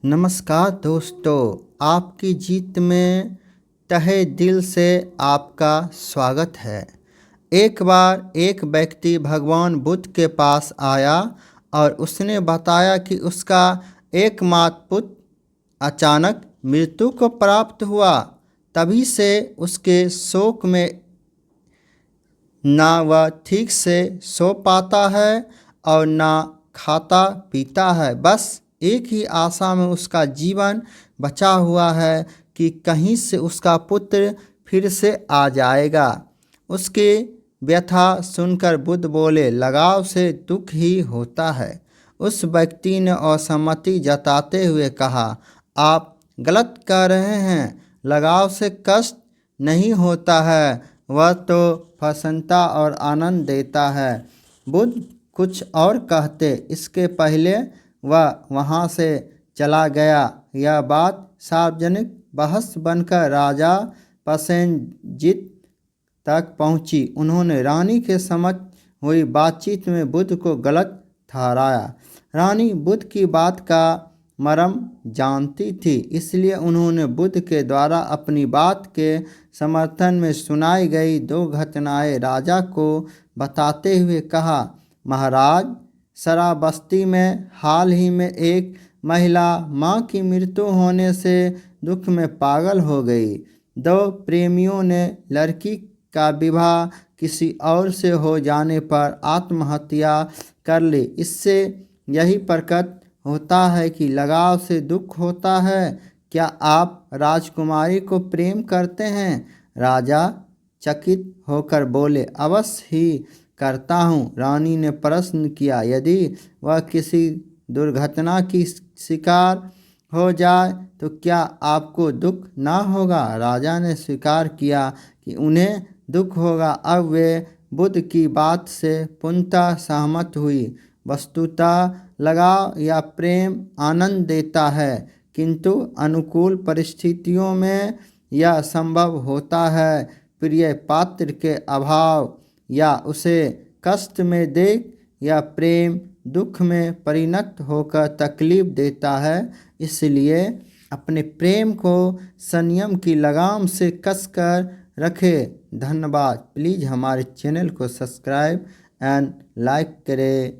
नमस्कार दोस्तों, आपकी जीत में तहे दिल से आपका स्वागत है। एक बार एक व्यक्ति भगवान बुद्ध के पास आया और उसने बताया कि उसका एकमात्र पुत्र अचानक मृत्यु को प्राप्त हुआ। तभी से उसके शोक में ना वह ठीक से सो पाता है और ना खाता पीता है। बस एक ही आशा में उसका जीवन बचा हुआ है कि कहीं से उसका पुत्र फिर से आ जाएगा। उसकी व्यथा सुनकर बुद्ध बोले, लगाव से दुख ही होता है। उस व्यक्ति ने असहमति जताते हुए कहा, आप गलत कह रहे हैं। लगाव से कष्ट नहीं होता है, वह तो प्रसन्नता और आनंद देता है। बुद्ध कुछ और कहते इसके पहले वह वहाँ से चला गया। यह बात सार्वजनिक बहस बनकर राजा पसेनजीत तक पहुँची। उन्होंने रानी के समझ हुई बातचीत में बुद्ध को गलत ठहराया। रानी बुद्ध की बात का मर्म जानती थी, इसलिए उन्होंने बुद्ध के द्वारा अपनी बात के समर्थन में सुनाई गई 2 घटनाएं राजा को बताते हुए कहा, महाराज, शराबस्ती में हाल ही में एक महिला मां की मृत्यु होने से दुख में पागल हो गई। 2 प्रेमियों ने लड़की का विवाह किसी और से हो जाने पर आत्महत्या कर ली। इससे यही प्रकट होता है कि लगाव से दुख होता है। क्या आप राजकुमारी को प्रेम करते हैं? राजा चकित होकर बोले, अवश्य ही करता हूँ। रानी ने प्रश्न किया, यदि वह किसी दुर्घटना की शिकार हो जाए तो क्या आपको दुख ना होगा? राजा ने स्वीकार किया कि उन्हें दुख होगा। अब वे बुद्ध की बात से पूर्णतः सहमत हुई। वस्तुतः लगाव या प्रेम आनंद देता है, किंतु अनुकूल परिस्थितियों में यह संभव होता है। प्रिय पात्र के अभाव या उसे कष्ट में देख या प्रेम दुख में परिणत होकर तकलीफ देता है। इसलिए अपने प्रेम को संयम की लगाम से कसकर रखें। धन्यवाद। प्लीज़ हमारे चैनल को सब्सक्राइब एंड लाइक करें।